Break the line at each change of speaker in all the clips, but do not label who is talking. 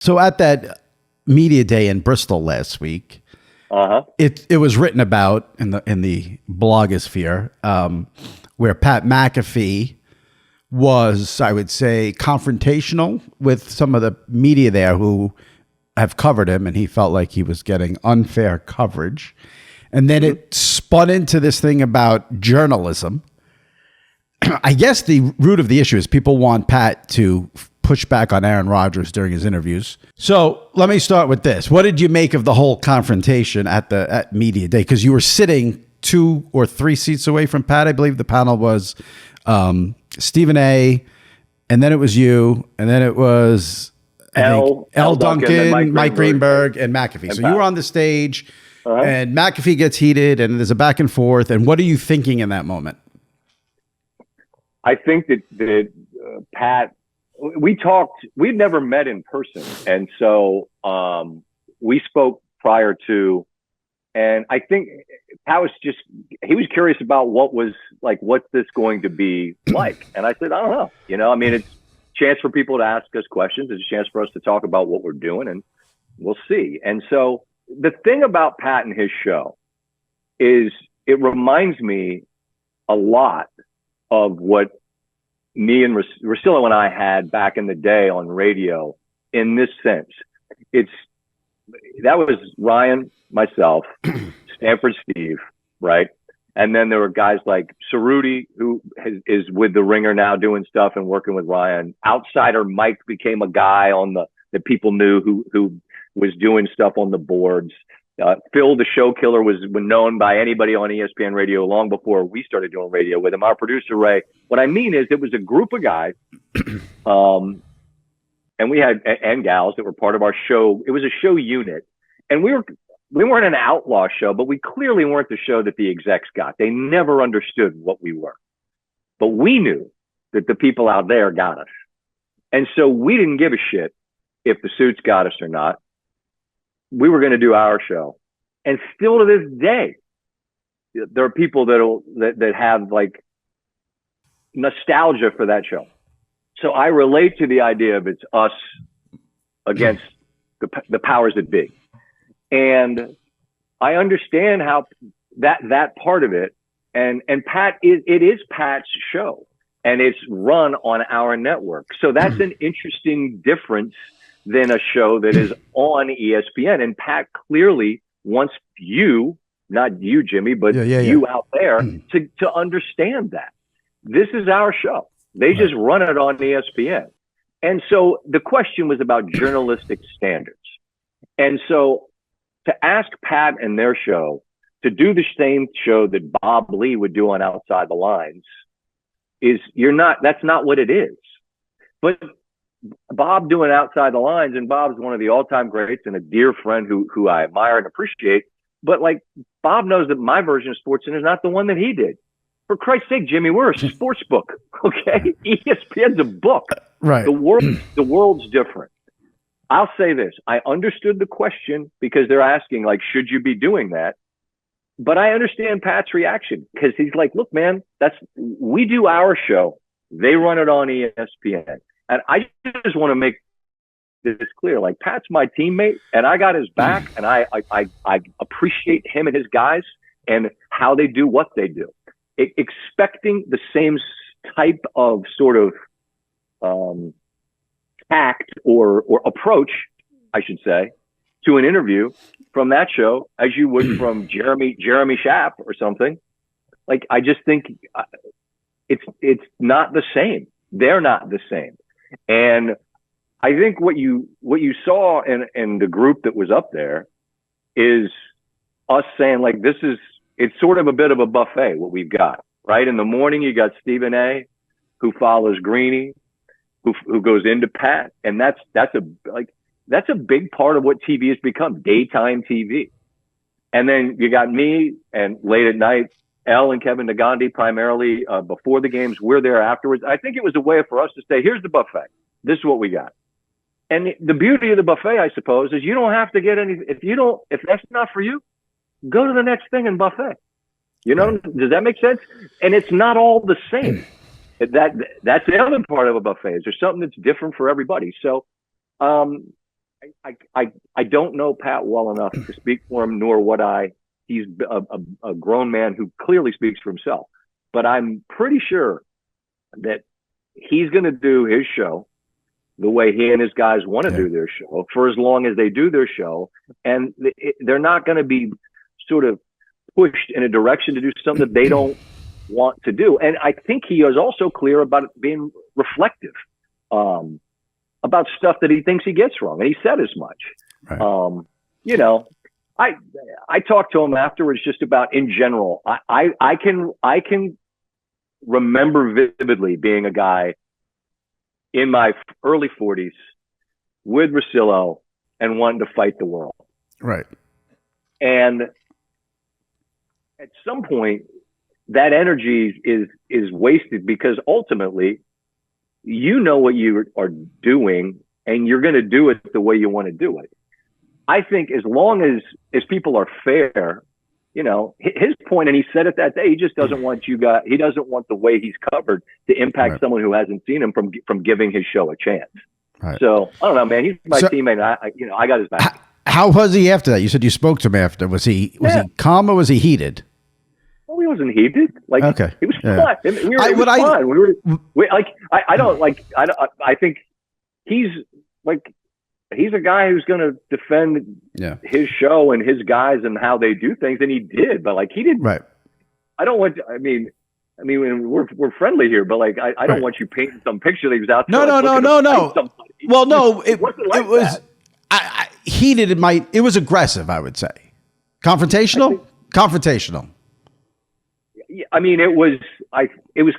So at that media day in Bristol last week, it was written about in the blogosphere, where Pat McAfee was, I would say, confrontational with some of the media there who have covered him, and he felt like he was getting unfair coverage. And then it spun into this thing about journalism. I guess the root of the issue is people want Pat to push back on Aaron Rodgers during his interviews. So let me start with this. What did you make of the whole confrontation at media day? Because you were sitting 2 or 3 seats away from Pat. I believe the panel was Stephen A., and then it was you, and then it was L. Duncan, Mike Greenberg, and McAfee. So you were on the stage, and McAfee gets heated, and there's a back and forth. And what are you thinking in that moment?
I think that Pat, we talked, we'd never met in person. And so we spoke prior to, and I think Pat was he was curious about what's this going to be like? And I said, I don't know. It's a chance for people to ask us questions. It's a chance for us to talk about what we're doing, and we'll see. And so the thing about Pat and his show is it reminds me a lot of what me and Russillo and I had back in the day on radio in this sense. That was Ryan, myself, Stanford Steve, right? And then there were guys like Cerruti, who is with The Ringer now doing stuff and working with Ryan. Outsider Mike became a guy that people knew who was doing stuff on the boards. Phil, the show killer, was known by anybody on ESPN radio long before we started doing radio with him. Our producer, Ray. What I mean is it was a group of guys, and we had, and gals that were part of our show. It was a show unit, and we weren't an outlaw show, but we clearly weren't the show that the execs got. They never understood what we were, but we knew that the people out there got us. And so we didn't give a shit if the suits got us or not. We were going to do our show. And still to this day, there are people that have like nostalgia for that show. So I relate to the idea of it's us against the powers that be. And I understand how that part of it, and Pat, it is Pat's show, and it's run on our network. So that's an interesting difference than a show that is on ESPN. And Pat clearly wants you, not you, Jimmy, but you out there to understand that this is our show. They just run it on ESPN. And so the question was about journalistic standards. And so to ask Pat and their show to do the same show that Bob Lee would do on Outside the Lines that's not what it is. But Bob doing Outside the Lines, and Bob's one of the all-time greats and a dear friend who I admire and appreciate. But like, Bob knows that my version of SportsCenter is not the one that he did. For Christ's sake, Jimmy, we're a sports book, okay? ESPN's a book.
Right.
The world's different. I'll say this. I understood the question because they're asking, like, should you be doing that? But I understand Pat's reaction because he's like, look, man, we do our show. They run it on ESPN. And I just want to make this clear. Like, Pat's my teammate, and I got his back, and I appreciate him and his guys and how they do what they do. Expecting the same type of sort of tact or approach, I should say, to an interview from that show as you would from Jeremy Schaap or something. Like, I just think it's not the same. They're not the same. And I think what you saw in the group that was up there is us saying, like, it's sort of a bit of a buffet, what we've got, right? In the morning, you got Stephen A., who follows Greeny, who goes into Pat. And that's a big part of what TV has become, daytime TV. And then you got me, and late at night, Elle and Kevin Nagandi, primarily before the games. We're there afterwards. I think it was a way for us to say, here's the buffet. This is what we got. And the beauty of the buffet, I suppose, is you don't have to get any. If that's not for you, go to the next thing in buffet. Does that make sense? And it's not all the same. That's the other part of a buffet. Is there's something that's different for everybody. So I don't know Pat well enough to speak for him, nor would I. He's a grown man who clearly speaks for himself. But I'm pretty sure that he's going to do his show the way he and his guys want to do their show for as long as they do their show. And they're not going to be sort of pushed in a direction to do something that they don't want to do. And I think he is also clear about being reflective about stuff that he thinks he gets wrong. And he said as much. Right. You know, I talked to him afterwards just about in general. I can remember vividly being a guy in my early 40s with Russillo and wanting to fight the world.
Right.
And at some point, that energy is wasted because ultimately, you know what you are doing and you're going to do it the way you want to do it. I think as long as people are fair, you know, his point, and he said it that day, he just doesn't want he doesn't want the way he's covered to impact someone who hasn't seen him from giving his show a chance. Right. So I don't know, man, he's my teammate. And I got his back.
How was he after that? You said you spoke to him after. Was he calm or was he heated?
Well, he wasn't heated. Like,
okay.
He was fine. It was fine. I think he's a guy who's going to defend his show and his guys and how they do things. And he did, but like, he didn't,
right.
I don't want to, I mean, we're friendly here, but like, I don't want you painting some picture that he was out there.
No. Well, no, it was heated. It was aggressive, I would say. Confrontational.
I mean, it was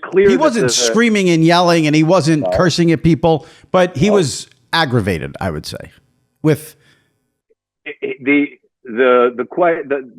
clear
he wasn't screaming and yelling, and he wasn't cursing at people, but he was aggravated, I would say, with
the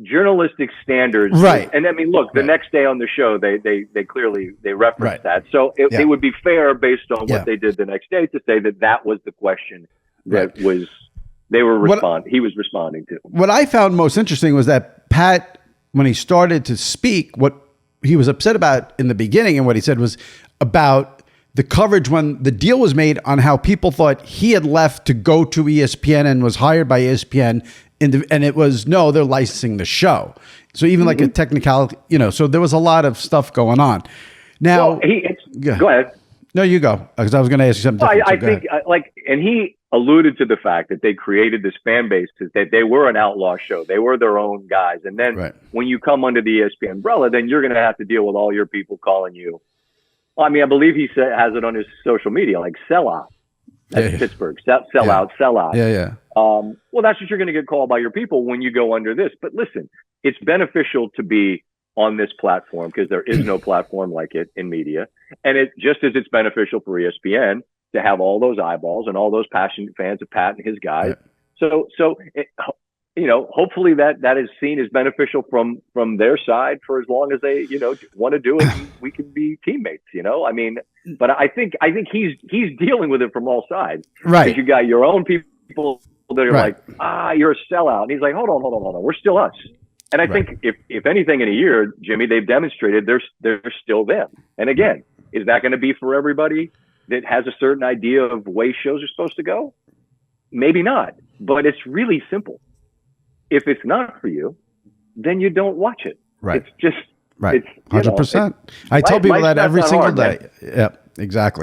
journalistic standards,
right?
And I mean, look, the next day on the show, they clearly referenced that, so it would be fair based on what they did the next day to say that was the question that he was responding to.
What I found most interesting was that Pat, when he started to speak, what he was upset about in the beginning and what he said was about the coverage when the deal was made on how people thought he had left to go to ESPN and was hired by ESPN. And it was, no, they're licensing the show. So even like a technicality, so there was a lot of stuff going on. Now,
go ahead.
No, you go. Because I was going to ask you something different.
I think and he alluded to the fact that they created this fan base, that they were an outlaw show. They were their own guys. And then when you come under the ESPN umbrella, then you're going to have to deal with all your people calling you. I mean, I believe he has it on his social media, like sellout. That's Pittsburgh. Sellout.
Yeah.
Well, that's what you're going to get called by your people when you go under this. But listen, it's beneficial to be on this platform because there is no platform like it in media. And it just as it's beneficial for ESPN to have all those eyeballs and all those passionate fans of Pat and his guys. Yeah. So hopefully that is seen as beneficial from their side for as long as they, want to do it. And we can be teammates, I mean, but I think he's dealing with it from all sides.
Right.
Because you got your own people that are like, you're a sellout. And he's like, hold on. We're still us. And I think if anything in a year, Jimmy, they've demonstrated they're still them. And again, is that going to be for everybody that has a certain idea of way shows are supposed to go? Maybe not, but it's really simple. If it's not for you, then you don't watch it. Right. It's just,
It's 100%. I tell people that every single day. Yep, exactly.